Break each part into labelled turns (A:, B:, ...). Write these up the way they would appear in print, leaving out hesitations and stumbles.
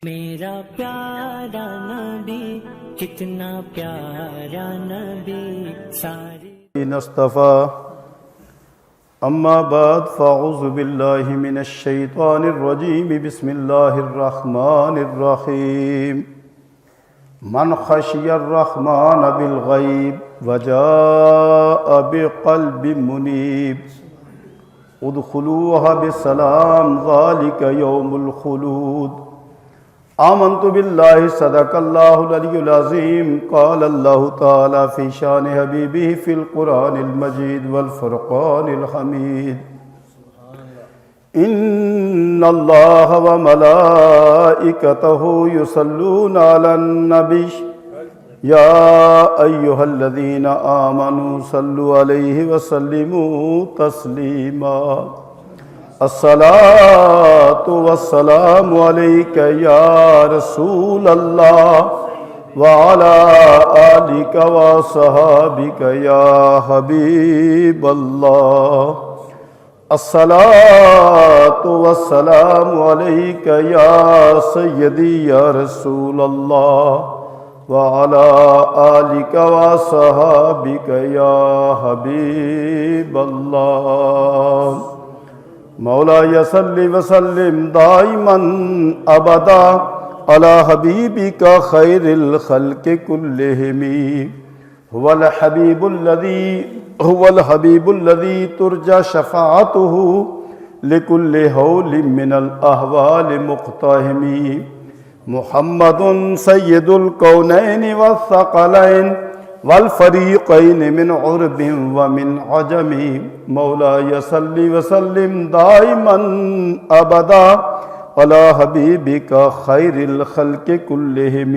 A: میرا پیارا نبی کتنا پیارا نبی ساری
B: نصطفى اما بعد فاعوذ باللہ من الشیطان الرجیم بسم اللہ الرحمن الرحیم من خشی الرحمن بالغیب وجاء بقلب منیب ادخلوها بسلام ذلك یوم الخلود آمنت باللہ صدق اللہ العلی العظیم قال اللہ تعالی فی شان حبیبہ فی القرآن المجید والفرقان الحمید ان اللہ وملائکتہ یصلون علی النبی یا ایہا الذین آمنوا صلوا علیہ وسلموا تسلیما الصلاة والسلام علیک یا رسول اللہ وعلى آلک وصحابک یا حبیب اللہ الصلاة والسلام علیک یا سیدی یا رسول اللہ وعلى آلک وصحابک یا حبیب اللہ مولا صلی وسلم دائما ابدا علی حبیبک خیر الخلق کلہم هو الحبیب الذی ترجى شفاعته لكل حول من الاحوال مقتحم محمد سید الکونین والثقلین والفریقین من عرب ومن عجم مولا صلی وسلم دائما ابدا علی حبیبک خیر الخلق کلہم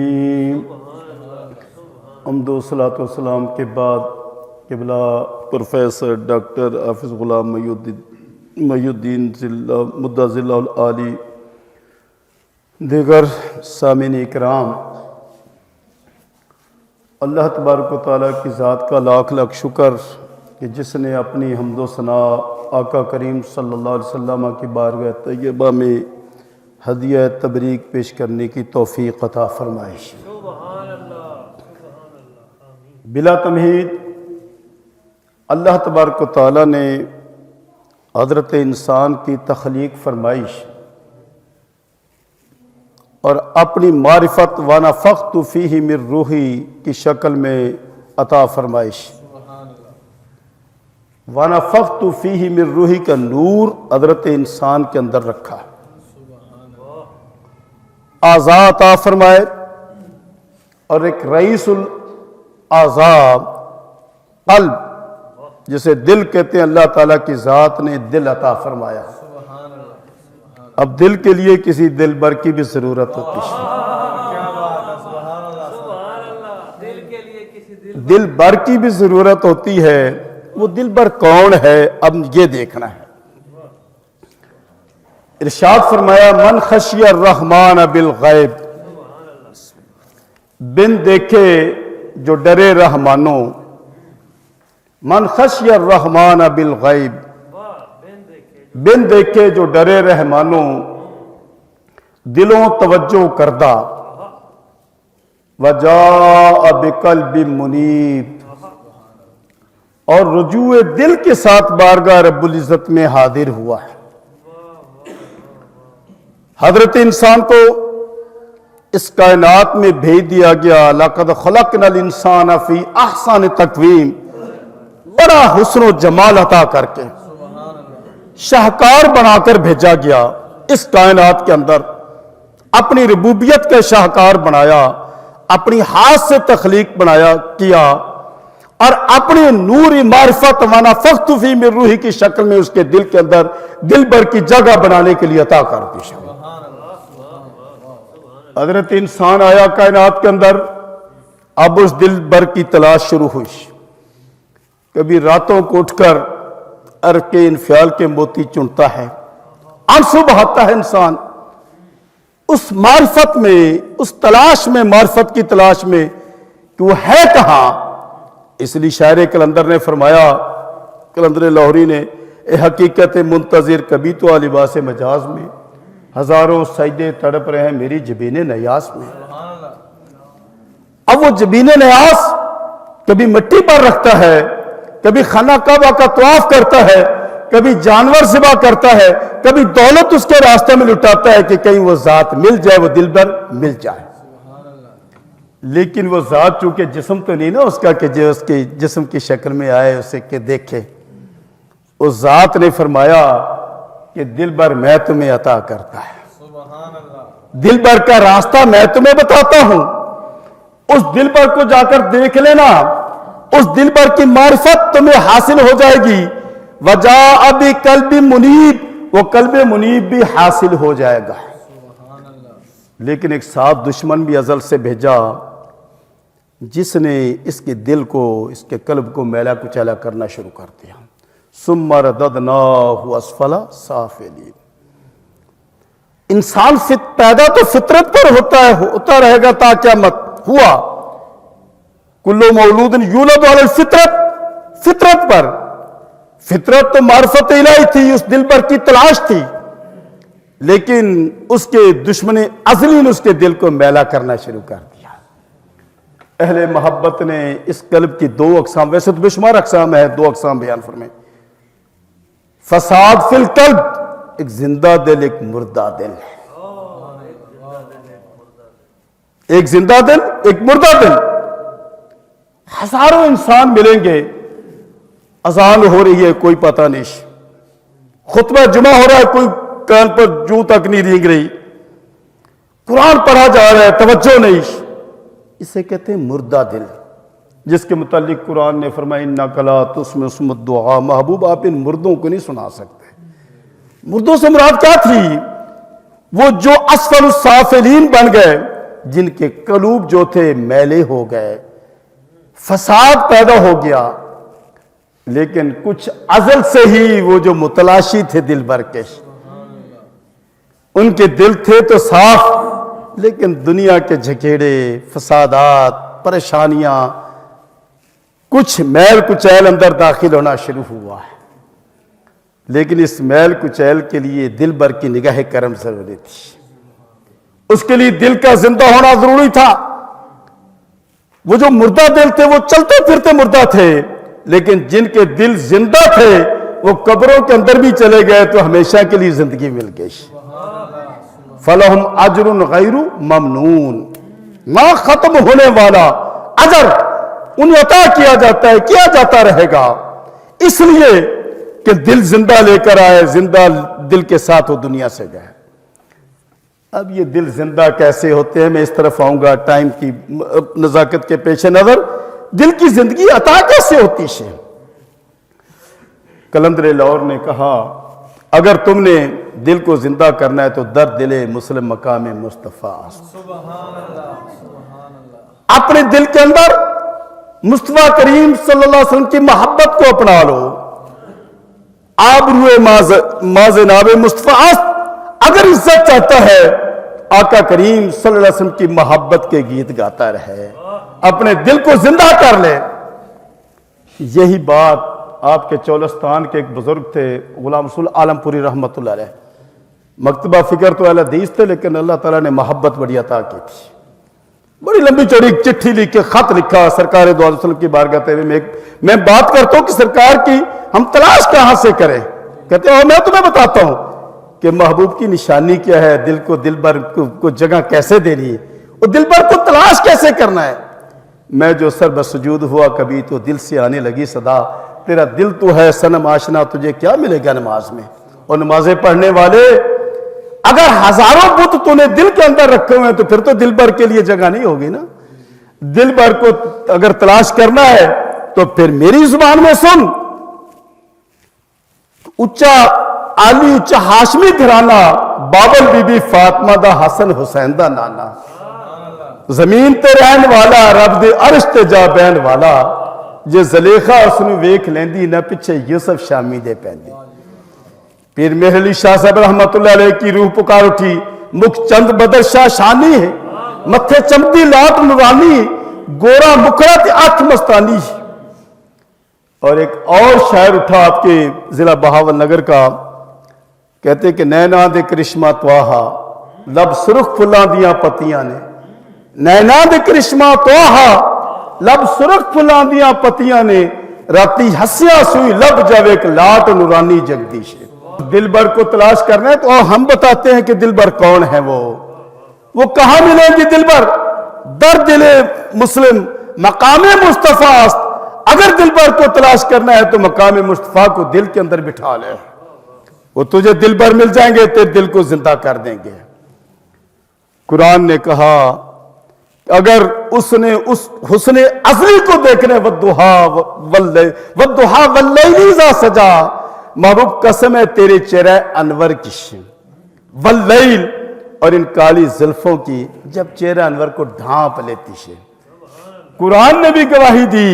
B: حمد و صلاۃ والسلام کے بعد قبلہ پروفیسر ڈاکٹر حافظ غلام محی الدین مدہ ذلہ العالی دیگر سامعین اکرام، اللہ تبارک و تعالیٰ کی ذات کا لاکھ لاکھ شکر کہ جس نے اپنی حمد و ثنا آقا کریم صلی اللہ علیہ وسلم کی بارگاہ طیبہ میں ہدیہ تبریک پیش کرنے کی توفیق عطا فرمائش۔ بلا تمہید اللہ تبارک و تعالیٰ نے حضرت انسان کی تخلیق فرمائش اور اپنی معرفت وَنَفَخْتُ فِيهِ مِن روحی کی شکل میں عطا فرمائش۔ وَنَفَخْتُ فِيهِ مِن روحی کا نور حضرت انسان کے اندر رکھا، اعضاء عطا فرمائے، اور ایک رئیس الاعضاء قلب جسے دل کہتے ہیں، اللہ تعالیٰ کی ذات نے دل عطا فرمایا۔ اب دل کے لیے کسی دل بر کی بھی ضرورت ہوتی ہے، دل بر کی بھی ضرورت ہوتی ہے۔ وہ دل بر کون ہے، اب یہ دیکھنا ہے۔ ارشاد فرمایا من خشی الرحمن بالغیب، بن دیکھے جو ڈرے رحمانوں، من خشی الرحمن بالغیب، بن دیکھے جو ڈرے رحمانوں، دلوں توجہ کردہ، وجاء بقلب منیب، اور رجوع دل کے ساتھ بارگاہ رب العزت میں حاضر ہوا ہے۔ حضرت انسان کو اس کائنات میں بھیج دیا گیا، لَقَدْ خَلَقْنَا الْإِنسَانَ فِي أَحْسَنِ تَقْوِيمٍ، بڑا حسن و جمال عطا کر کے شاہکار بنا کر بھیجا گیا اس کائنات کے اندر، اپنی ربوبیت کے شاہکار بنایا، اپنی ہاتھ سے تخلیق بنایا کیا، اور اپنی نوری معرفت وَنَفَخْتُ فِيهِ مِن روحی کی شکل میں اس کے دل کے اندر دل بر کی جگہ بنانے کے لیے عطا کر دی۔ حضرت انسان آیا کائنات کے اندر، اب اس دل بر کی تلاش شروع ہوئی۔ کبھی راتوں کو اٹھ کر عرق کے انفعال کے موتی چنتا ہے، آنسو بہاتا ہے انسان اس معرفت میں، اس تلاش میں، معرفت کی تلاش میں کہ وہ ہے کہاں۔ اس لیے شاعر کلندر نے فرمایا، کلندر لاہوری نے، اے حقیقت منتظر کبھی تو لباس مجاز میں، ہزاروں سجدے تڑپ رہے ہیں میری جبین نیاز میں. اب وہ جبین نیاز کبھی مٹی پر رکھتا ہے، کبھی خانہ کعبہ کا طواف کرتا ہے، کبھی جانور ذبح کرتا ہے، کبھی دولت اس کے راستے میں لٹاتا ہے کہ کہیں وہ ذات مل جائے، وہ دل بھر مل جائے. لیکن وہ ذات چونکہ جسم تو نہیں نا اس کا کہ جو اس کے جسم کی شکل میں آئے اسے کہ دیکھے. اس ذات نے فرمایا کہ دل بھر میں تمہیں عطا کرتا ہے، دل بھر کا راستہ میں تمہیں بتاتا ہوں. اس دل بھر کو جا کر دیکھ لینا، اس دل بھر کی معرفت تمہیں حاصل ہو جائے گی. وجاء بقلب منیب، وہ قلب منیب بھی حاصل ہو جائے گا. لیکن ایک ساتھ دشمن بھی ازل سے بھیجا جس نے اس کے دل کو، اس کے قلب کو میلا کچیلا کرنا شروع کر دیا. ثم رددناہ اسفل سافلین. انسان پیدا تو فطرت پر ہوتا رہے گا تا قیامت. ہوا کل مولود یولد علی الفطرت، فطرت پر. فطرت تو معرفت الہی تھی، اس دل پر کی تلاش تھی، لیکن اس کے دشمن ازلی نے اس کے دل کو میلا کرنا شروع کر دیا. اہل محبت نے اس قلب کی دو اقسام، ویسے تو بے شمار اقسام ہے، دو اقسام بیان فرمائیں. فساد فی القلب، ایک زندہ دل ایک مردہ دل. ایک زندہ دل ایک مردہ دل. ہزاروں انسان ملیں گے، اذان ہو رہی ہے کوئی پتہ نہیں، خطبہ جمعہ ہو رہا ہے کوئی کان پر جو تک نہیں رینگ رہی، قرآن پڑھا جا رہا ہے توجہ نہیں. اسے کہتے ہیں مردہ دل، جس کے متعلق قرآن نے فرمایا اِنَّكَ لَا تُسْمِعُ الدُّعَاءَ. محبوب آپ ان مردوں کو نہیں سنا سکتے. مردوں سے مراد کیا تھی؟ وہ جو اسفل السافلین بن گئے، جن کے قلوب جو تھے میلے ہو گئے، فساد پیدا ہو گیا. لیکن کچھ ازل سے ہی وہ جو متلاشی تھے دل بھر کے، ان کے دل تھے تو صاف، لیکن دنیا کے جھکیڑے، فسادات، پریشانیاں، کچھ میل کچیل اندر داخل ہونا شروع ہوا ہے. لیکن اس میل کچیل کے لیے دل بھر کی نگاہ کرم ضروری تھی. اس کے لیے دل کا زندہ ہونا ضروری تھا. وہ جو مردہ دل تھے وہ چلتے پھرتے مردہ تھے، لیکن جن کے دل زندہ تھے وہ قبروں کے اندر بھی چلے گئے تو ہمیشہ کے لیے زندگی مل گئی. فَلَهُمْ أَجْرٌ غَيْرُ مَمْنُونَ، نہ ختم ہونے والا اجر انہیں عطا کیا جاتا ہے، کیا جاتا رہے گا. اس لیے کہ دل زندہ لے کر آئے، زندہ دل کے ساتھ وہ دنیا سے گئے. اب یہ دل زندہ کیسے ہوتے ہیں میں اس طرف آؤں گا ٹائم کی نزاکت کے پیش نظر. دل کی زندگی عطا کیسے ہوتی ہے؟ قلندر لاہور نے کہا اگر تم نے دل کو زندہ کرنا ہے تو در دل مسلم مقام مصطفیٰ. اپنے دل کے اندر مصطفیٰ کریم صلی اللہ علیہ وسلم کی محبت کو اپنا لو. آبروئے مازناب مصطفیٰ اگر عزت چاہتا ہے آقا کریم صلی اللہ علیہ وسلم کی محبت کے گیت گاتا رہے، اپنے دل کو زندہ کر لے. یہی بات آپ کے چولستان کے ایک بزرگ تھے غلام رسول عالم پوری رحمت اللہ علیہ. مکتبہ فکر تو اہل حدیث تھے، لیکن اللہ تعالیٰ نے محبت بڑی عطا کی تھی. بڑی لمبی چوڑی چٹھی لکھ کے خط لکھا سرکار دو علیہ وسلم کی بارگاہ میں بات کرتا ہوں کہ سرکار کی ہم تلاش کہاں سے کریں. کہتے ہیں میں تمہیں بتاتا ہوں کہ محبوب کی نشانی کیا ہے، دل کو دل بھر کو جگہ کیسے دینی ہے، اور دل بھر کو تلاش کیسے کرنا ہے. میں جو سر بسجود ہوا کبھی تو دل سے آنے لگی صدا، تیرا دل تو ہے صنم آشنا، تجھے کیا ملے گا نماز میں. اور نمازیں پڑھنے والے اگر ہزاروں بت تو نے دل کے اندر رکھے ہوئے ہیں تو پھر تو دل بھر کے لیے جگہ نہیں ہوگی نا. دل بھر کو اگر تلاش کرنا ہے تو پھر میری زبان میں سن. اچا عالی اچا ہاشمی گھرانہ، بابل بی بی فاطمہ دا حسن حسین دا نانا. زمین تے رہن والا رب دے عرش تے جا بہن والا، جے زلیخا اس نے ویکھ لیندی نہ پیچھے یوسف شامی دے پیندی. پیر مہر علی شاہ صاحب رحمت اللہ علیہ کی روح پکار اٹھی، مکھ چند بدر شاہ شانی ہے، متھے چمتی لات نورانی، گورا مکھڑا تے آنکھ مستانی. اور ایک اور شاعر اٹھا آپ کے ضلع بہاول نگر کا، کہتے کہ نینا دے کرشمہ تواہا لب سرخ پھلاں دیاں پتیاں نے، نینا دے کرشمہ تواہا لب سرخ پھلاں دیاں پتیاں نے، راتی ہسیا سوئی لب جاوے ایک لاٹ نورانی جگدیش ہے۔ دلبر کو تلاش کرنا ہے تو ہم بتاتے ہیں کہ دلبر کون ہے، وہ کہاں ملیں گی دلبر؟ در دل مسلم مقام مصطفیٰ است، اگر دلبر کو تلاش کرنا ہے تو مقام مصطفیٰ کو دل کے اندر بٹھا لے، وہ تجھے دلبر مل جائیں گے، تیرے دل کو زندہ کر دیں گے۔ قرآن نے کہا اگر اس نے اس حسن ازلی کو دیکھنے والضحا واللیل اذا سجا، محبوب قسم ہے تیرے چہرہ انور کی، واللیل اور ان کالی زلفوں کی جب چہرہ انور کو ڈھانپ لیتی ہے۔ قرآن نے بھی گواہی دی،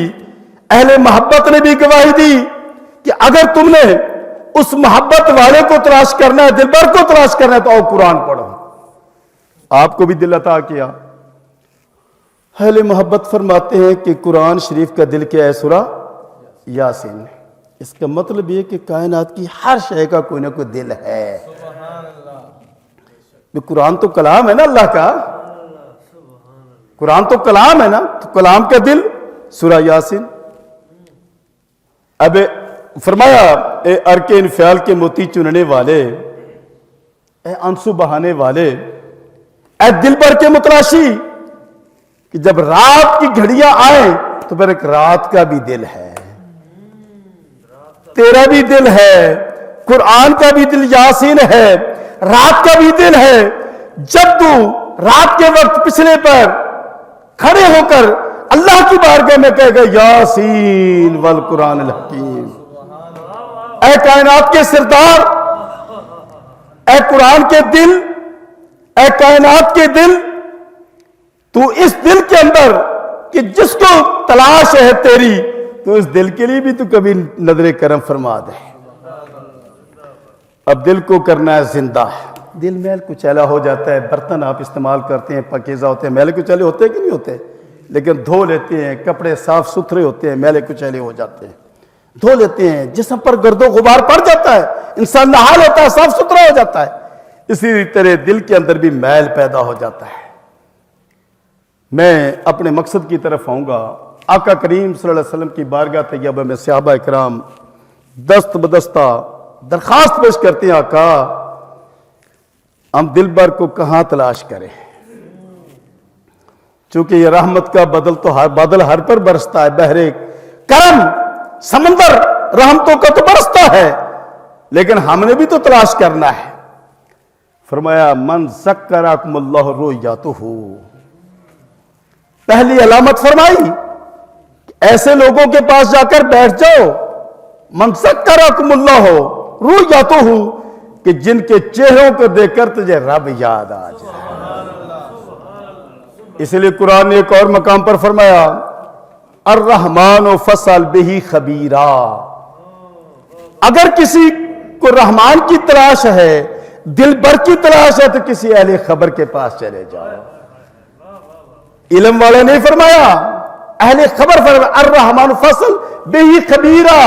B: اہل محبت نے بھی گواہی دی کہ اگر تم نے اس محبت والے کو تلاش کرنا ہے، دلبر کو تلاش کرنا ہے تو آؤ قرآن پڑھو۔ آپ کو بھی دل عطا کیا۔ اہل محبت فرماتے ہیں کہ قرآن شریف کا دل کیا ہے؟ سورہ یاسین۔ اس کا مطلب یہ کہ کائنات کی ہر شے کا کوئی نہ کوئی دل ہے۔ قرآن تو کلام ہے نا اللہ کا، قرآن تو کلام ہے نا، تو کلام کا دل سورہ یاسین۔ اب فرمایا اے ارک انفعال کے موتی چننے والے، اے آنسو بہانے والے، اے دل بھر کے متلاشی، کہ جب رات کی گھڑیاں آئیں تو پھر ایک رات کا بھی دل ہے، تیرا بھی دل ہے، قرآن کا بھی دل یاسین ہے، رات کا بھی دل ہے۔ جب تو رات کے وقت پچھلے پر کھڑے ہو کر اللہ کی بارگاہ میں کہے گا یاسین والقرآن الحکیم، اے کائنات کے سردار، اے قرآن کے دل، اے کائنات کے دل، تو اس دل کے اندر کہ جس کو تلاش ہے تیری، تو اس دل کے لیے بھی تو کبھی نظر کرم فرما دے۔ اب دل کو کرنا ہے زندہ۔ دل میل کچیلا ہو جاتا ہے، برتن آپ استعمال کرتے ہیں پاکیزہ ہوتے ہیں، میلے کچیلے ہوتے ہیں کہ نہیں ہوتے؟ لیکن دھو لیتے ہیں، کپڑے صاف ستھرے ہوتے ہیں، میلے کچیلے ہو جاتے ہیں، دھو لیتے ہیں، جسم پر گرد و غبار پڑ جاتا ہے، انسان نہا لیتا ہے، صاف ستھرا ہو جاتا ہے، اسی طرح دل کے اندر بھی میل پیدا ہو جاتا ہے۔ میں اپنے مقصد کی طرف آؤں گا۔ آقا کریم صلی اللہ علیہ وسلم کی بارگاہ طیبہ میں صحابہ اکرام دست بدستہ درخواست پیش کرتے ہیں، آقا ہم دل بھر کو کہاں تلاش کریں؟ چونکہ یہ رحمت کا بادل ہر پر برستا ہے، بحر کرم سمندر رحمتوں کا تو برستا ہے، لیکن ہم نے بھی تو تلاش کرنا ہے۔ فرمایا من ذکرکم اللہ رؤیاتہ، پہلی علامت فرمائی ایسے لوگوں کے پاس جا کر بیٹھ جاؤ، من ذکرکم اللہ رؤیاتہ، کہ جن کے چہروں کو دیکھ کر تجھے رب یاد آ جائے۔ اس لیے قرآن نے ایک اور مقام پر فرمایا الرحمن فاسأل بہ خبیرا، اگر کسی کو رحمان کی تلاش ہے، دل بھر کی تلاش ہے، تو کسی اہل خبر کے پاس چلے جاؤ۔ علم والے نہیں فرمایا، اہل خبر فرمایا الرحمن فاسأل بہ خبیرا۔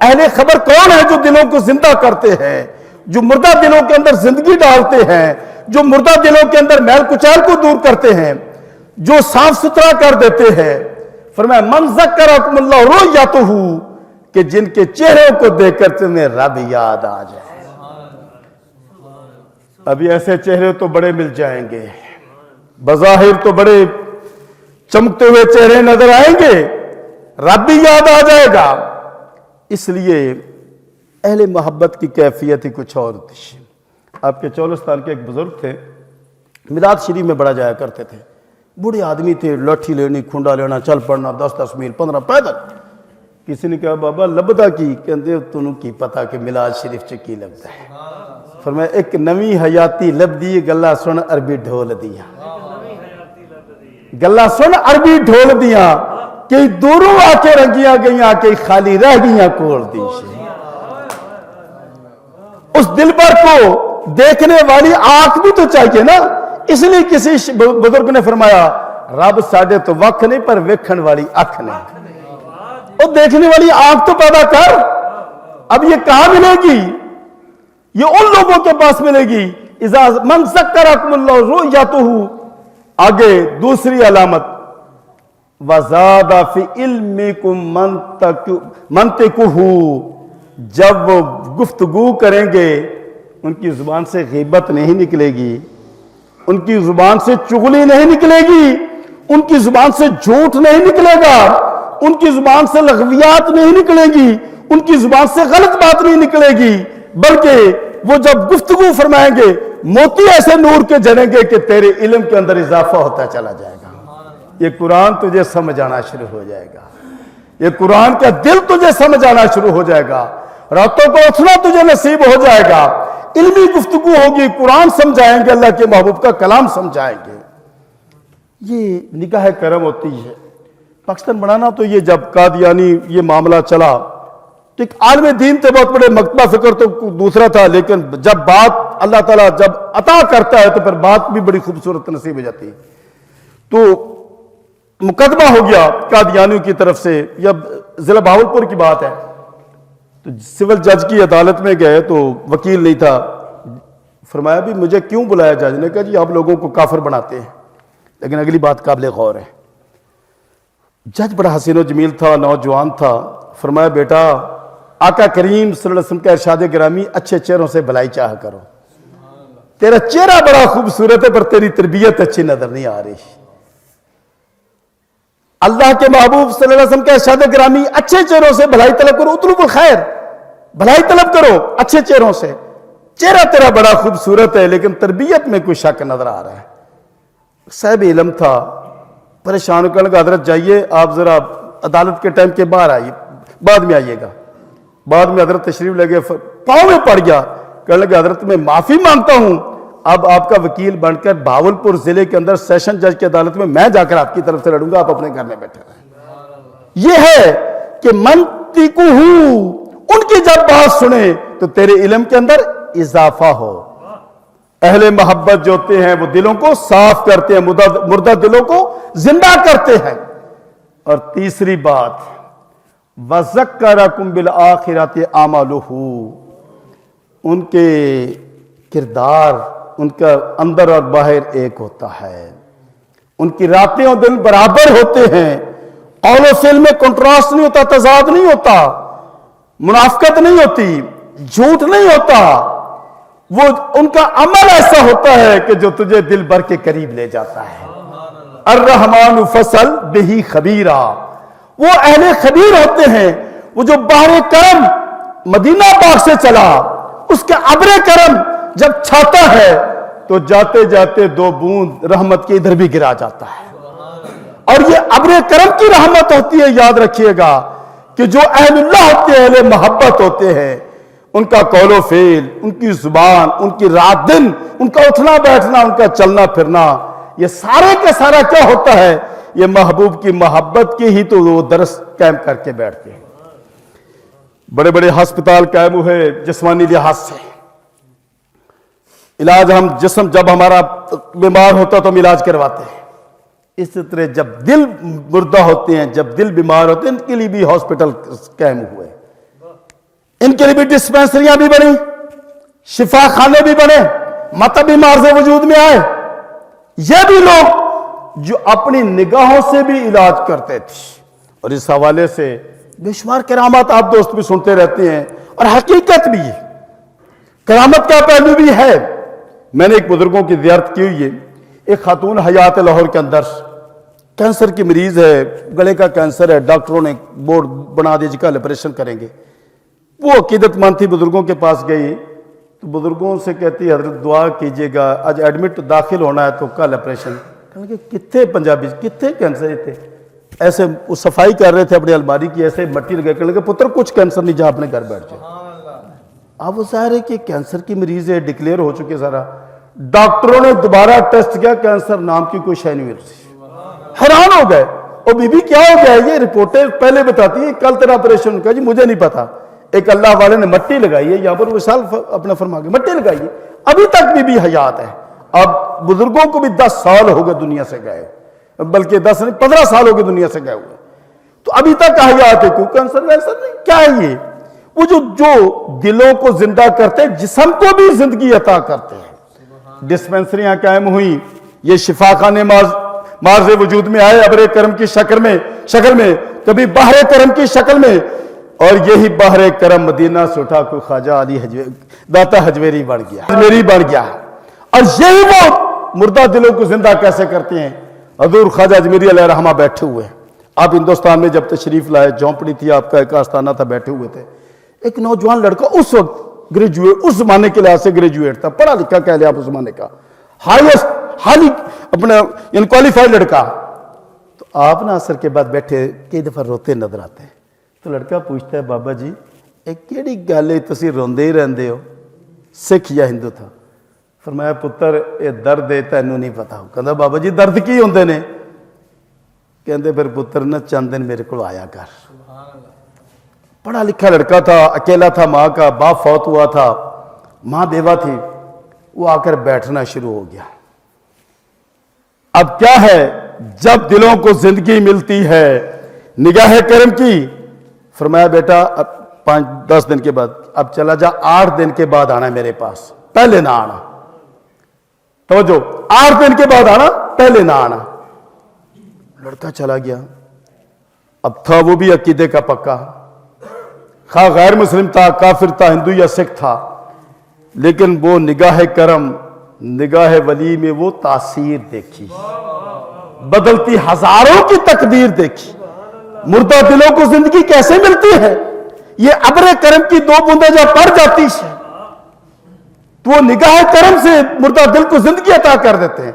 B: اہل خبر کون ہے؟ جو دلوں کو زندہ کرتے ہیں، جو مردہ دلوں کے اندر زندگی ڈالتے ہیں، جو مردہ دلوں کے اندر میل کچیل کو دور کرتے ہیں، جو صاف ستھرا کر دیتے ہیں۔ فرمایا من ذکرکم اللہ رؤیاتہ، کہ جن کے چہروں کو دیکھ کر تمہیں رب یاد آ جائے۔ ابھی ایسے چہرے تو بڑے مل جائیں گے، بظاہر تو بڑے چمکتے ہوئے چہرے نظر آئیں گے، رب بھی یاد آ جائے گا۔ اس لیے اہل محبت کی کیفیت ہی کچھ اور ہوتی ہے۔ آپ کے چولستان کے ایک بزرگ تھے، میلاد شریف میں بڑا جایا کرتے تھے، بوڑھے آدمی تھے، لاٹھی لینی، کھنڈا لینا، چل پڑنا 10 میل 15 پیدل۔ کسی نے کہا بابا لبدا کی؟ کہندے تنوں کی پتا کہ میلاد شریف چ کی لگتا ہے؟ فرمایا ایک نوی حیاتی لبدی، گلا سن عربی ڈھول دیا، گلا سن عربی ڈھول دیا، کئی دوروں آ کے رنگیاں گئیاں، کئی خالی رہ گئیاں کول دی۔ اس دل بھر کو دیکھنے والی آنکھ بھی تو چاہیے نا۔ اس لیے کسی بزرگ نے فرمایا رب ساڈے تو وکھ نہیں پر ویکھن والی اکھ نہیں، اور دیکھنے والی آنکھ تو پیدا کر۔ اب یہ کہاں ملے گی؟ یہ ان لوگوں کے پاس ملے گی اذا من ذکرکم اللہ رؤیتہ. آگے دوسری علامت وزاد فی علمکم منطقہ. جب وہ گفتگو کریں گے ان کی زبان سے غیبت نہیں نکلے گی, ان کی زبان سے چغلی نہیں نکلے گی, ان کی زبان سے جھوٹ نہیں نکلے گا, ان کی زبان سے لغویات نہیں نکلے گی, ان کی زبان سے غلط بات نہیں نکلے گی, بلکہ وہ جب گفتگو فرمائیں گے موتی ایسے نور کے جڑیں گے کہ تیرے علم کے اندر اضافہ ہوتا چلا جائے گا. یہ قرآن تجھے سمجھ آنا شروع ہو جائے گا, یہ قرآن کا دل تجھے سمجھ آنا شروع ہو جائے گا, راتوں کو اٹھنا تجھے نصیب ہو جائے گا, علمی گفتگو ہوگی, قرآن سمجھائیں گے, اللہ کے محبوب کا کلام سمجھائیں گے. یہ نگاہ کرم ہوتی ہے. پاکستان بنانا تو یہ جب قادیانی یہ معاملہ چلا تو ایک عالم دین تھے بہت بڑے, مکتبہ فکر تو دوسرا تھا, لیکن جب بات اللہ تعالیٰ جب عطا کرتا ہے تو پھر بات بھی بڑی خوبصورت نصیب ہو جاتی ہے. تو مقدمہ ہو گیا قادیانیوں کی طرف سے, یا ضلع بہاولپور کی بات ہے, تو سول جج کی عدالت میں گئے تو وکیل نہیں تھا. فرمایا بھی مجھے کیوں بلایا جج نے؟ کہا جی آپ لوگوں کو کافر بناتے ہیں. لیکن اگلی بات قابل غور ہے. جج بڑا حسین و جمیل تھا, نوجوان تھا. فرمایا بیٹا آقا کریم صلی اللہ علیہ وسلم کا ارشاد گرامی اچھے چہروں سے بھلائی چاہ کرو. تیرا چہرہ بڑا خوبصورت ہے پر تیری تربیت اچھی نظر نہیں آ رہی. اللہ کے محبوب صلی اللہ علیہ وسلم کا ارشاد گرامی اچھے چہروں سے بھلائی طلب کرو, اطلب الخیر, بھلائی طلب کرو اچھے چہروں سے. چہرہ تیرا بڑا خوبصورت ہے لیکن تربیت میں کوئی شک نظر آ رہا ہے. صاحب علم تھا, پریشان کرنے کا حضرت جائیے آپ ذرا عدالت کے ٹائم کے باہر آئیے, بعد میں آئیے گا. بعد میں حضرت تشریف لے گئے, پاؤں میں پڑ گیا, کہنے لگے حضرت میں معافی مانگتا ہوں, اب آپ کا وکیل بن کر بہاولپور ضلع کے اندر سیشن جج کی عدالت میں جا کر آپ کی طرف سے لڑوں گا, آپ اپنے گھر میں بیٹھے رہیں. یہ ہے کہ منطقہ, ان کی جب بات سنے تو تیرے علم کے اندر اضافہ ہو. اہل محبت جو ہوتے ہیں وہ دلوں کو صاف کرتے ہیں, مردہ دلوں کو زندہ کرتے ہیں. اور تیسری بات وَذَكَّرَكُمْ بِالْآخِرَةِ أَعْمَالُهُ, ان کے کردار, ان کا اندر اور باہر ایک ہوتا ہے, ان کی راتیں اور دن برابر ہوتے ہیں, قول و فعل میں کنٹراسٹ نہیں ہوتا, تضاد نہیں ہوتا, منافقت نہیں ہوتی, جھوٹ نہیں ہوتا. وہ ان کا عمل ایسا ہوتا ہے کہ جو تجھے دل بھر کے قریب لے جاتا ہے. الرحمن فصل بہی خبیرہ, وہ اہل خبیر ہوتے ہیں. وہ جو بحر کرم مدینہ پاک سے چلا, اس کے ابر کرم جب چھاتا ہے تو جاتے جاتے 2 بوند رحمت کے ادھر بھی گرا جاتا ہے. اور یہ ابر کرم کی رحمت ہوتی ہے. یاد رکھیے گا کہ جو اہل اللہ ہوتے ہیں, اہل محبت ہوتے ہیں, ان کا قول و فعل, ان کی زبان, ان کی رات دن, ان کا اٹھنا بیٹھنا, ان کا چلنا پھرنا, یہ سارے کا سارا کیا ہوتا ہے؟ یہ محبوب کی محبت کی ہی تو وہ درس قائم کر کے بیٹھتے ہیں. بڑے بڑے ہسپتال قائم ہوئے جسمانی لحاظ سے. علاج ہم جسم جب ہمارا بیمار ہوتا تو ہم علاج کرواتے ہیں. اس طرح جب دل مردہ ہوتے ہیں, جب دل بیمار ہوتے ہیں, ان کے لیے بھی ہاسپٹل قائم ہوئے, ان کے لیے بھی ڈسپینسریاں بھی بنی, شفا خانے بھی بنے, مت بیمار سے وجود میں آئے. یہ بھی لوگ جو اپنی نگاہوں سے بھی علاج کرتے تھے. اور اس حوالے سے بے شمار کرامات آپ دوست بھی سنتے رہتے ہیں, اور حقیقت بھی ہے, کرامت کا پہلو بھی ہے. میں نے ایک بزرگوں کی زیارت کی ہوئی ہے. ایک خاتون حیات لاہور کے اندر کینسر کی مریض ہے, گلے کا کینسر ہے, ڈاکٹروں نے بورڈ بنا دیا جی کل آپریشن کریں گے. وہ عقیدت مند تھی, بزرگوں کے پاس گئی تو بزرگوں سے کہتی حضرت دعا کیجئے گا, آج ایڈمٹ داخل ہونا ہے تو کل آپریشن. کہنے کہ کتنے پنجابی کتنے کینسر تھے, ایسے وہ صفائی کر رہے تھے اپنی الماری کی, ایسے مٹی لگا. کہنے کہ پتر کچھ کینسر نہیں, جا اپنے گھر بیٹھ جائے. اب وہ ظاہر ہے کہ کینسر کی مریض ہے, ڈکلیئر ہو چکے سارا. ڈاکٹروں نے دوبارہ ٹیسٹ کیا, کینسر نام کی کوئی شے نہیں ملی. حیران ہو گئے, اور بی بی کیا ہو گیا, یہ رپورٹیں پہلے بتاتی ہیں کل تیرا آپریشن. کہا جی مجھے نہیں پتا. ایک اللہ والے نے مٹی لگائی ہے یہاں پر, وصال اپنا فرما کے مٹی لگائی ہے, ابھی تک بھی حیات ہے. اب بزرگوں کو بھی 10 سال ہو گئے دنیا سے گئے, بلکہ 10 نہیں 15 سال ہو گئے دنیا سے گئے ہوئے, تو ابھی تک حیات ہے. کیوں کینسر ویسر نہیں, کیا ہے یہ؟ وہ جو دلوں کو زندہ کرتے جسم کو بھی زندگی عطا کرتے ہیں. ڈسپنسریاں قائم ہوئی, یہ شفا خانے مارز وجود میں آئے ابر کرم کی شکل میں, کبھی بحر کرم کی شکل میں, اور یہی بحر کرم مدینہ سے اٹھا کوئی خواجہ علی داتا حجویری بن گیا. اور یہی وہ مردہ دلوں کو زندہ کیسے کرتے ہیں. حضور خواجہ اجمیری علیہ رحمہ بیٹھے ہوئے ہیں. آپ ہندوستان میں جب تشریف لائے, جھونپڑی تھی آپ کا, ایک آستانہ تھا, بیٹھے ہوئے تھے. ایک نوجوان لڑکا, اس وقت گریجویٹ, اس زمانے کے لحاظ سے گریجویٹ تھا, پڑھا لکھا کہہ لیا آپ اس زمانے کا, حالی اپنا انکوالیفائڈ لڑکا. تو آپ نا عصر کے بعد بیٹھے کئی دفعہ روتے نظر آتے ہیں. تو لڑکا پوچھتا ہے, بابا جی ایک کیڑی گل ہے تسی روندے ہی رہندے ہو, سکھ یا ہندو تھا؟ فرمایا پتر یہ درد ہے تینوں نہیں پتا. کہندا بابا جی درد کی ہوندے نے؟ کہندے پھر پتر نہ چند دن میرے کو آیا کر. پڑھا لکھا لڑکا تھا, اکیلا تھا, ماں کا باپ فوت ہوا تھا, ماں بیوہ تھی. وہ آ کر بیٹھنا شروع ہو گیا. اب کیا ہے, جب دلوں کو زندگی ملتی ہے نگاہ کرم کی, فرمایا بیٹا اب 5-10 دن کے بعد اب چلا جا, 8 دن کے بعد آنا میرے پاس, پہلے نہ آنا. توجہ, 8 دن کے بعد آنا, پہلے نہ آنا. لڑکا چلا گیا. اب تھا وہ بھی عقیدے کا پکا, خواہ غیر مسلم تھا, کافر تھا, ہندو یا سکھ تھا, لیکن وہ نگاہ کرم, نگاہ ولی میں وہ تاثیر دیکھی, بدلتی ہزاروں کی تقدیر دیکھی. مردہ دلوں کو زندگی کیسے ملتی ہے؟ یہ ابر کرم کی 2 بوندیں جب پڑ جاتی ہے تو وہ نگاہ کرم سے مردہ دل کو زندگی عطا کر دیتے ہیں.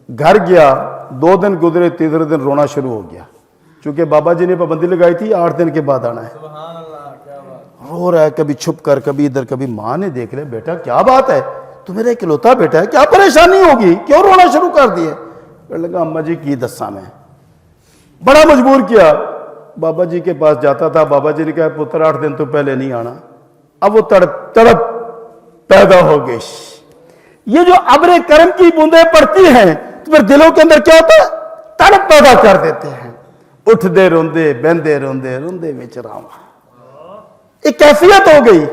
B: گھر گیا, 2 دن گزرے, تیسرے دن رونا شروع ہو گیا, چونکہ بابا جی نے پابندی لگائی تھی 8 دن کے بعد آنا ہے. رو رہا ہے, کبھی چھپ کر, کبھی ادھر, کبھی ماں نے دیکھ لیا, بیٹا کیا بات ہے, تو میرا اکلوتا بیٹا ہے, کیا پریشانی ہوگی, کیوں رونا شروع کر دیے؟ کہنے لگا اماں جی کی دساں میں. بڑا مجبور کیا, بابا جی کے پاس جاتا تھا. بابا جی نے کہا پتر 8 دن تو پہلے نہیں آنا. اب وہ تڑپ پیدا ہو گئی. یہ جو ابر کرم کی بوندیں پڑتی ہیں تو پھر دلوں کے اندر کیا ہوتا ہے, تڑپ پیدا کر دیتے ہیں. اٹھ دے روندے, بہندے روندے, روندے میں چراواں, ایک کیفیت ہو گئی.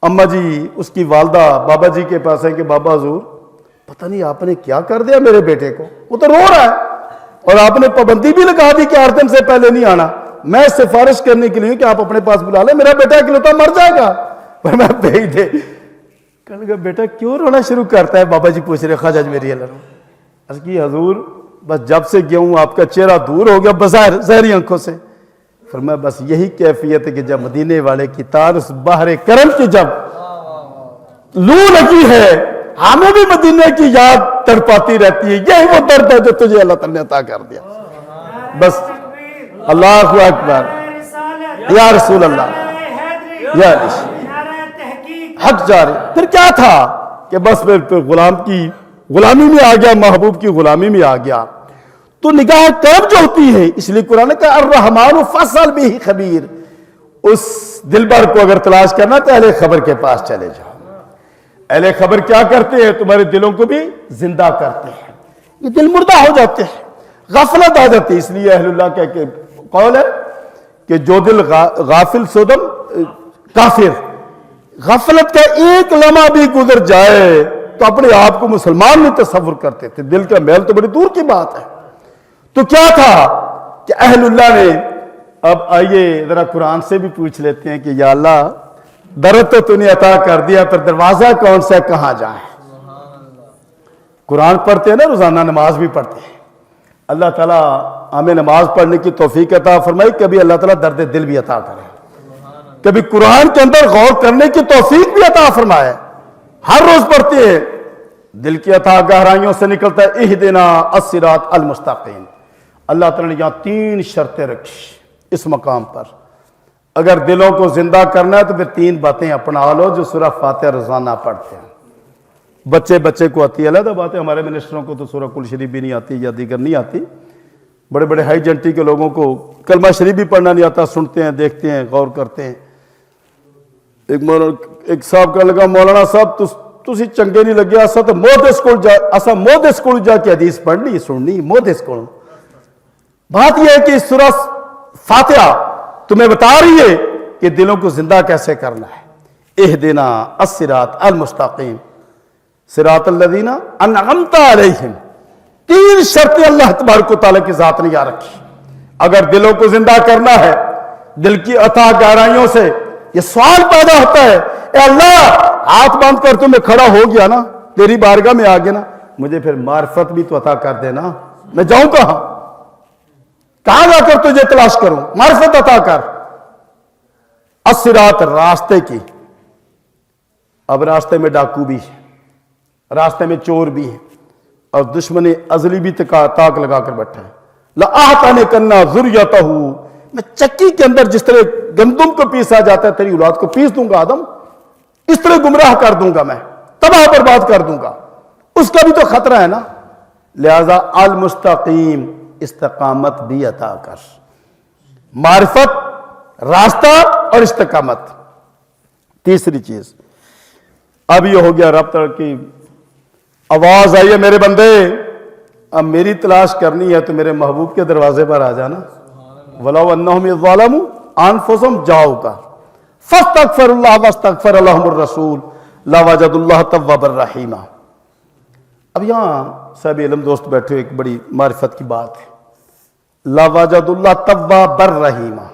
B: اماں جی اس کی والدہ بابا جی کے پاس ہے کہ بابا حضور پتہ نہیں آپ نے کیا کر دیا میرے بیٹے کو, وہ تو رو رہا ہے, اور آپ نے پابندی بھی لگا دی کہ 8 دن سے پہلے نہیں آنا. میں سفارش کرنے کے لیے کہ آپ اپنے پاس بلا لیں, میرا بیٹا اکلوتا مر جائے گا, پر میں بھیج دے. کہنے لگا بیٹا کیوں رونا شروع کرتا ہے؟ بابا جی پوچھ رہے خواجہ اجمیری علیہ رحمہ. عرض کی حضور بس جب سے گیا ہوں آپ کا چہرہ دور ہو گیا بظاہر ظاہری آنکھوں سے. فرمایا بس یہی کیفیت ہے کہ جب مدینے والے کی تار اس بحر کرم کی جب لو لگی ہے, ہمیں بھی مدینے کی یاد تڑپاتی رہتی ہے. یہی وہ درد ہے جو تجھے اللہ تعالی نے عطا کر دیا. بس اللہ اکبر, یا رسول اللہ, یا حق جاری. پھر کیا تھا کہ بس پھر غلام کی غلامی میں آ گیا, محبوب کی غلامی میں آ گیا. تو نگاہ کرم جو ہوتی ہے, اس لیے قرآن نے کہا الرحمن فصل بھی خبیر, اس دلبر کو اگر تلاش کرنا تو اہل خبر کے پاس چلے جاؤ. اہل خبر کیا کرتے ہیں؟ تمہارے دلوں کو بھی زندہ کرتے ہیں. یہ دل مردہ ہو جاتے ہیں, غفلت آ جاتی ہے. اس لیے اہل اللہ کا قول ہے کہ جو دل غافل سودم کافر, غفلت کا ایک لمحہ بھی گزر جائے تو اپنے آپ کو مسلمان نہیں تصور کرتے تھے. دل کا میل تو بڑی دور کی بات ہے. تو کیا تھا کہ اہل اللہ نے, اب آئیے ذرا قرآن سے بھی پوچھ لیتے ہیں کہ یا اللہ درد تو تو نے عطا کر دیا, پر دروازہ کون سا کہاں جائے؟ قرآن پڑھتے ہیں نا, روزانہ نماز بھی پڑھتے ہیں. اللہ تعالیٰ ہمیں نماز پڑھنے کی توفیق عطا فرمائی, کبھی اللہ تعالیٰ درد دل بھی عطا کرے, کبھی قرآن کے اندر غور کرنے کی توفیق بھی عطا فرمائے. ہر روز پڑھتے ہیں, دل کی عطا گہرائیوں سے نکلتا ہے اہدنا الصراط المستقیم. اللہ تعالیٰ نے یہاں 3 شرطیں رکھی اس مقام پر. اگر دلوں کو زندہ کرنا ہے تو پھر 3 باتیں اپنا لو جو سورہ فاتحہ روزانہ پڑھتے ہیں. بچے کو آتی ہے, علیحدہ بات ہے, ہمارے منسٹروں کو تو سورہ کل شریف بھی نہیں آتی یا دیگر نہیں آتی. بڑے بڑے ہائی جنٹی کے لوگوں کو کلمہ شریف بھی پڑھنا نہیں آتا, سنتے ہیں, دیکھتے ہیں, غور کرتے ہیں. ایک صاحب کہنے لگا مولانا صاحب تسی چنگے نہیں لگے, اسا تو مودے سکول جا کے حدیث پڑھنی سننی مودے سکول. بات یہ ہے کہ سورہ فاتحہ تمہیں بتا رہی ہے کہ کہ دلوں کو زندہ کیسے کرنا ہے. اہدنا الصراط المستقیم صراط الذین انعمت علیہم. 3 شرطیں اللہ تبارک و تعالیٰ کی ذات نے یہاں رکھی. اگر دلوں کو زندہ کرنا ہے, دل کی عطا گہرائیوں سے یہ سوال پیدا ہوتا ہے, اے اللہ ہاتھ باندھ کر تو میں کھڑا ہو گیا نا, تیری بارگاہ میں آ گیا نا, مجھے پھر معرفت بھی تو عطا کر دینا. میں جاؤں کہاں جا کر تجھے تلاش کروں؟ معرفت عطا کر. الصراط راستے کی. اب راستے میں ڈاکو بھی ہے, راستے میں چور بھی ہے, اور دشمن ازلی بھی تاک لگا کر بیٹھا ہے. لَأَحْتَنِكَنَّ ذُرِّيَّتَهُ, میں چکی کے اندر جس طرح گندم کو پیسا جاتا ہے تیری اولاد کو پیس دوں گا آدم, اس طرح گمراہ کر دوں گا, میں تباہ برباد کر دوں گا. اس کا بھی تو خطرہ ہے نا. لہذا المستقیم, استقامت بھی عطا کر. معرفت, راستہ اور استقامت. تیسری چیز, اب یہ ہو گیا رب کی آواز آئی ہے میرے بندے, اب میری تلاش کرنی ہے تو میرے محبوب کے دروازے پر آ جانا. وَلَوْ أَنَّهُمْ إِذْ ظَلَمُوا أَنفُسَهُمْ جَاءُوكَ فَاسْتَغْفَرُوا اللَّهَ وَاسْتَغْفَرَ لَهُمُ الرَّسُولُ لَوَجَدُوا اللَّهَ تَوَّابًا رَحِيمًا. اب یہاں صاحب علم دوست بیٹھے, ایک بڑی معرفت کی بات ہے. لَوَجَدُوا اللَّهَ تَوَّابًا رَحِيمًا.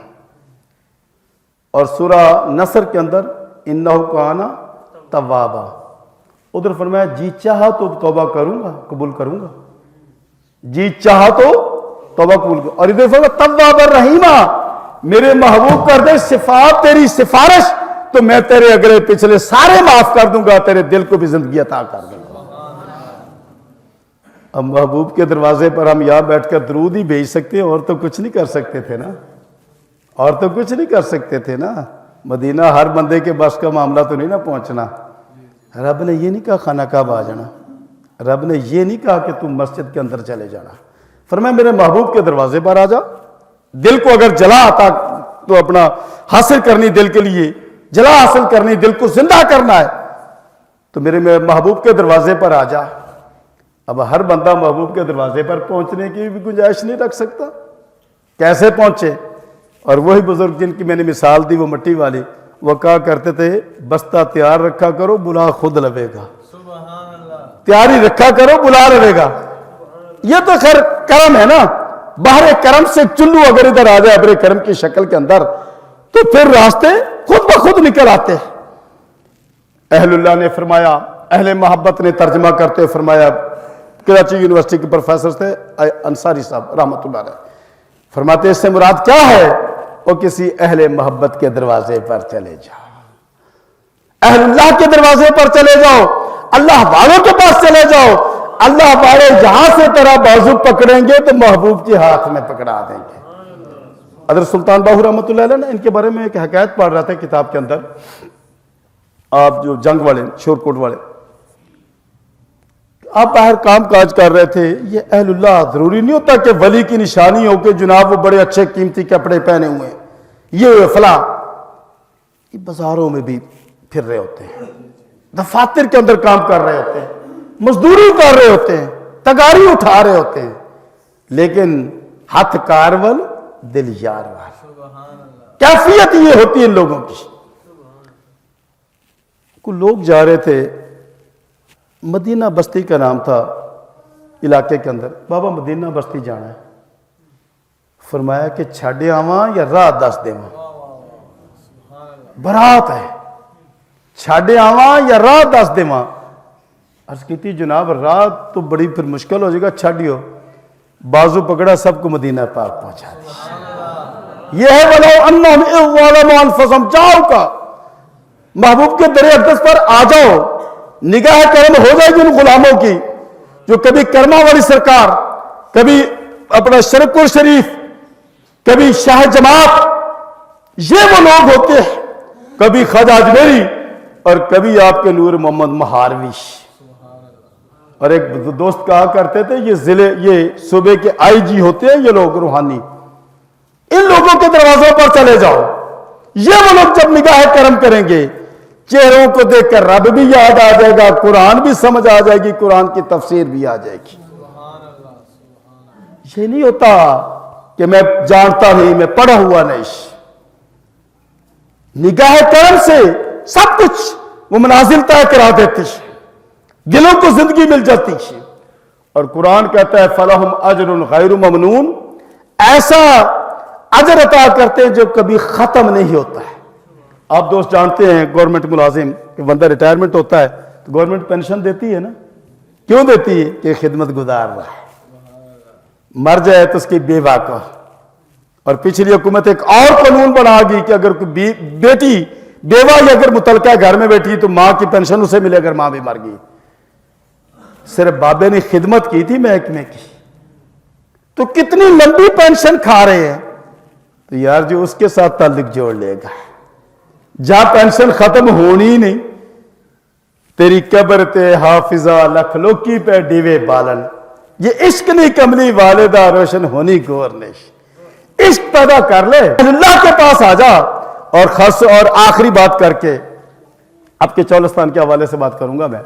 B: اور سورہ نصر کے اندر إِنَّهُ كَانَ تَوَّابًا, ادھر فرمایا جی چاہا تو توبہ کروں گا, قبول کروں گا, جی چاہا تو توبہ قبول کروں. اور ادھر فرمایا تواب الرحیمہ, میرے محبوب کر دے صفات تیری سفارش تو میں تیرے اگلے پچھلے سارے معاف کر دوں گا, تیرے دل کو بھی زندگی عطا کر دوں گا. اب محبوب کے دروازے پر ہم یہاں بیٹھ کر درود ہی بھیج سکتے ہیں, اور تو کچھ نہیں کر سکتے تھے نا, اور تو کچھ نہیں کر سکتے تھے نا. مدینہ ہر بندے کے بس کا معاملہ تو نہیں نا پہنچنا. رب نے یہ نہیں کہا خانہ کعبہ آ جانا, رب نے یہ نہیں کہا کہ تم مسجد کے اندر چلے جانا. فرمایا میرے محبوب کے دروازے پر آ جا. دل کو اگر جلا آتا تو اپنا حاصل کرنی, دل کے لیے جلا حاصل کرنی, دل کو زندہ کرنا ہے تو میرے محبوب کے دروازے پر آ جا. اب ہر بندہ محبوب کے دروازے پر پہنچنے کی بھی گنجائش نہیں رکھ سکتا. کیسے پہنچے؟ اور وہی بزرگ جن کی میں نے مثال دی وہ مٹی والی, وہ کہا کرتے تھے بستہ تیار رکھا کرو بلا خود لوے گا. تیاری رکھا کرو بلا لوے گا. یہ تو خیر کرم ہے نا, باہر کرم سے چلو اگر ادھر آ جائے ابر کرم کی شکل کے اندر تو پھر راستے خود بخود نکل آتے. اہل اللہ نے فرمایا, اہل محبت نے ترجمہ کرتے فرمایا, کراچی یونیورسٹی کے پروفیسر تھے انصاری صاحب رحمۃ اللہ علیہ, فرماتے اس سے مراد کیا ہے؟ وہ کسی اہل محبت کے دروازے پر چلے جاؤ, اہل اللہ کے دروازے پر چلے جاؤ, اللہ والوں کے پاس چلے جاؤ. اللہ والے جہاں سے تیرا بازو پکڑیں گے تو محبوب کے ہاتھ میں پکڑا دیں گے. حضرت سلطان باہو رحمۃ اللہ علیہ نے ان کے بارے میں ایک حکایت پڑھ رہا تھا کتاب کے اندر. آپ جو جنگ والے شور کوٹ والے, آپ باہر کام کاج کر رہے تھے. یہ اہل اللہ ضروری نہیں ہوتا کہ ولی کی نشانی ہو کہ جناب وہ بڑے اچھے قیمتی کپڑے پہنے ہوئے ہیں, یہ فلاں. یہ بازاروں میں بھی پھر رہے ہوتے ہیں, دفاتر کے اندر کام کر رہے ہوتے ہیں, مزدوری کر رہے ہوتے ہیں, تگاری اٹھا رہے ہوتے ہیں, لیکن ہاتھ کارول دل یار وال. کیفیت یہ ہوتی ہے ان لوگوں کی. کچھ لوگ جا رہے تھے, مدینہ بستی کا نام تھا علاقے کے اندر. بابا مدینہ بستی جانا ہے. فرمایا کہ چھڈے آواں یا راہ دس دیواں؟ برات ہے, چھڈے آواں یا راہ دس دیواں؟ عرض کی تھی جناب راہ تو بڑی پھر مشکل ہو جائے گا, چھڈیو. بازو پکڑا, سب کو مدینہ پاک پہنچا دی. یہ ہے وَلَوْ أَنَّهُمْ إِذْ ظَلَمُوا أَنفُسَهُمْ جَاءُوكَ, محبوب کے در اقدس پر آ جاؤ. نگاہ کرم ہو جائے گی ان غلاموں کی جو کبھی کرما والی سرکار, کبھی اپنا شرک شریف, کبھی شاہ جماعت, یہ وہ لوگ ہوتے ہیں, کبھی خواجہ اجمیری اور کبھی آپ کے نور محمد مہاروی. اور ایک دوست کہا کرتے تھے یہ صوبے کے آئی جی ہوتے ہیں یہ لوگ روحانی, ان لوگوں کے دروازوں پر چلے جاؤ. یہ وہ لوگ جب نگاہ کرم کریں گے, چہروں کو دیکھ کر رب بھی یاد آ جائے گا, قرآن بھی سمجھ آ جائے گی, قرآن کی تفسیر بھی آ جائے گی. یہ نہیں ہوتا کہ میں جانتا نہیں, میں پڑھا ہوا نہیں. نگاہ کرم سے سب کچھ وہ منازل طے کرا دیتی ہے، دلوں کو زندگی مل جاتی ہے۔ اور قرآن کہتا ہے فَلَهُمْ أَجْرٌ غَيْرُ مَمْنُونَ، ایسا اجر عطا کرتے ہیں جو کبھی ختم نہیں ہوتا ہے۔ آپ دوست جانتے ہیں گورنمنٹ ملازم کہ بندہ ریٹائرمنٹ ہوتا ہے تو گورنمنٹ پینشن دیتی ہے نا، کیوں دیتی ہے؟ کہ خدمت گزار رہا ہے، مر جائے تو اس کی بیوہ کو۔ اور پچھلی حکومت ایک اور قانون بنا گئی کہ اگر کوئی بیٹی بیوہ یا اگر متعلقہ گھر میں بیٹھی تو ماں کی پینشن اسے ملے اگر ماں بھی مر گئی۔ صرف بابے نے خدمت کی تھی محکمے کی، تو کتنی لمبی پینشن کھا رہے ہیں۔ تو یار جو اس کے ساتھ تعلق جوڑ لے گا، جہاں پینشن ختم ہونی نہیں، تیری قبر تے حافظہ لکھ لوکی پہ ڈیوے بالن، یہ عشق نہیں کملی والدہ روشن ہونی گورنش۔ عشق پیدا کر لے، اللہ کے پاس آ جا۔ اور خاص اور آخری بات کر کے اب کے چولستان کے حوالے سے بات کروں گا میں،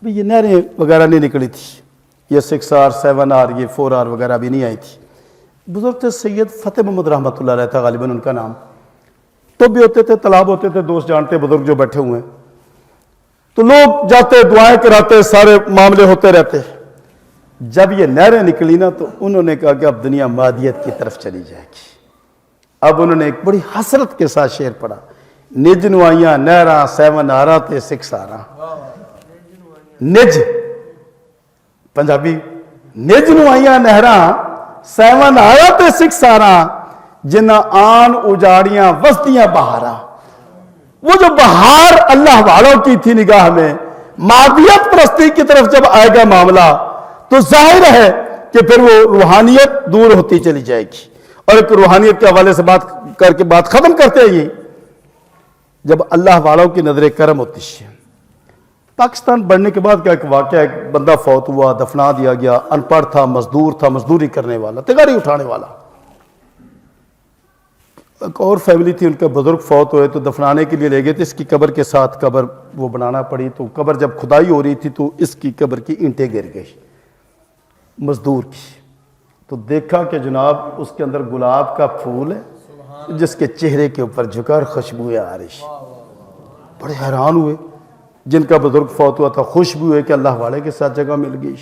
B: یہ نہریں وغیرہ نہیں نکلی تھی، یہ 6R 7R یہ 4R وغیرہ بھی نہیں آئی تھی۔ بزرگ تھے سید فتح محمد رحمۃ اللہ علیہ تھا غالباً ان کا نام، تو بھی ہوتے تھے، تالاب ہوتے تھے، دوست جانتے بزرگ جو بیٹھے ہوئے ہیں، تو لوگ جاتے دعائیں کراتے، سارے معاملے ہوتے رہتے۔ جب یہ نہریں نکلی نا تو انہوں نے کہا کہ اب دنیا مادیت کی طرف چلی جائے گی۔ اب انہوں نے ایک بڑی حسرت کے ساتھ شعر پڑھا، نج نوائیاں نہراں 7R تے 6R، نج پنجابی، نج نوائیاں نہراں 7R تے 6R، جنہ آن اجاڑیاں وسطیاں بہاراں۔ وہ جو بہار اللہ والوں کی تھی نگاہ میں، مادیت پرستی کی طرف جب آئے گا معاملہ تو ظاہر ہے کہ پھر وہ روحانیت دور ہوتی چلی جائے گی۔ اور ایک روحانیت کے حوالے سے بات کر کے بات ختم کرتے ہیں، یہ جب اللہ والوں کی نظر کرم ہوتی ہے۔ پاکستان بڑھنے کے بعد کا ایک واقعہ، ایک بندہ فوت ہوا، دفنا دیا گیا، ان پڑھ تھا، مزدور تھا، مزدوری کرنے والا، تگاڑی اٹھانے والا۔ ایک اور فیملی تھی، ان کا بزرگ فوت ہوئے تو دفنانے کے لیے لے گئے تھے، اس کی قبر کے ساتھ قبر وہ بنانا پڑی، تو قبر جب کھدائی ہو رہی تھی تو اس کی قبر کی اینٹیں گر گئی مزدور کی، تو دیکھا کہ جناب اس کے اندر گلاب کا پھول ہے جس کے چہرے کے اوپر جھکا اور خوشبوئیں آ رہی۔ بڑے حیران ہوئے، جن کا بزرگ فوت ہوا تھا خوش بھی ہوئے کہ اللہ والے کے ساتھ جگہ مل گئی۔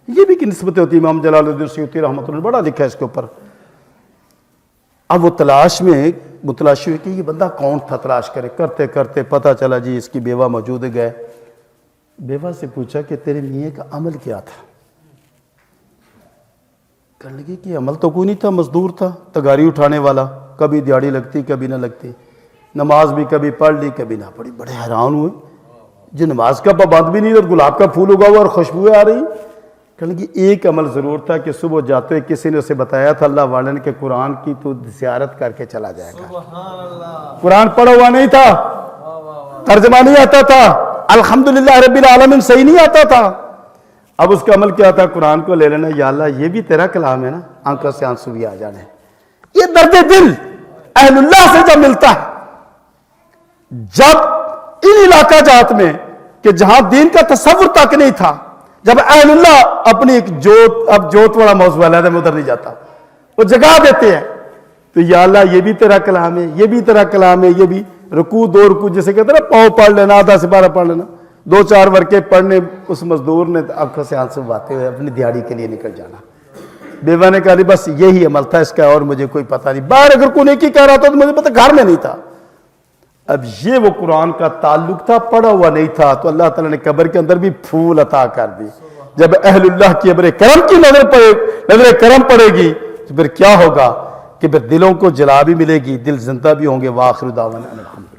B: یہ بھی کہ نسبتیں ہوتی، امام جلال الدین سیوطی رحمۃ اللہ نے بڑا لکھا ہے اس کے اوپر۔ اب وہ تلاش میں متلاشی ہوئی کہ یہ بندہ کون تھا، تلاش کرتے کرتے پتہ چلا جی اس کی بیوہ موجود ہے۔ گئے بیوہ سے پوچھا کہ تیرے میاں کا عمل کیا تھا؟ کہنے لگی کہ عمل تو کوئی نہیں تھا، مزدور تھا، تگاری اٹھانے والا، کبھی دیہڑی لگتی کبھی نہ لگتی، نماز بھی کبھی پڑھ لی کبھی نہ پڑھی۔ بڑے حیران ہوئے، جو نماز کا پابند بھی نہیں اور گلاب کا پھول اگا ہوا اور خوشبوئیں آ رہی۔ کہنے لگی ایک عمل ضرور تھا کہ صبح جاتے ہوئے کسی نے اسے بتایا تھا اللہ والے نے کہ قرآن کی تو زیارت کر کے چلا جائے گا۔ قرآن پڑھا ہوا نہیں تھا، ترجمہ نہیں آتا تھا، الحمدللہ رب العالمین صحیح نہیں آتا تھا۔ اب اس کا عمل کیا تھا؟ قرآن کو لے لینا، یا اللہ یہ بھی تیرا کلام ہے نا، آنکھوں سے آنسو بھی آ جانے۔ یہ درد دل اہل اللہ سے جب ملتا ہے، جب ان علاقہ جات میں کہ جہاں دین کا تصور تک نہیں تھا، جب اہل اللہ اپنی ایک جوت، اب جوت والا موضوع ہے میں ادھر نہیں جاتا، وہ جگہ دیتے ہیں، تو یا اللہ یہ بھی تیرا کلام ہے، یہ بھی تیرا کلام ہے، یہ بھی رکوع دو رکوع جیسے کہتے ہیں نا، پاؤں پڑھ لینا، آدھا سپارہ پڑھ لینا، 2-4 ورقے پڑھنے، اس مزدور نے آنکھوں سے آنسو بہاتے ہوئے اپنی دیہڑی کے لیے نکل جانا۔ بیوہ نے کہا بس یہی عمل تھا اس کا، اور مجھے کوئی پتہ نہیں، باہر اگر کوئی نیکی کہہ رہا تھا تو مجھے پتہ گھر میں نہیں تھا۔ اب یہ وہ قرآن کا تعلق تھا، پڑھا ہوا نہیں تھا، تو اللہ تعالیٰ نے قبر کے اندر بھی پھول عطا کر دی۔ جب اہل اللہ کی ابر کرم کی نظر کرم پڑے گی تو پھر کیا ہوگا کہ پھر دلوں کو جلا بھی ملے گی، دل زندہ بھی ہوں گے۔ وآخر دعوانا الحمدللہ۔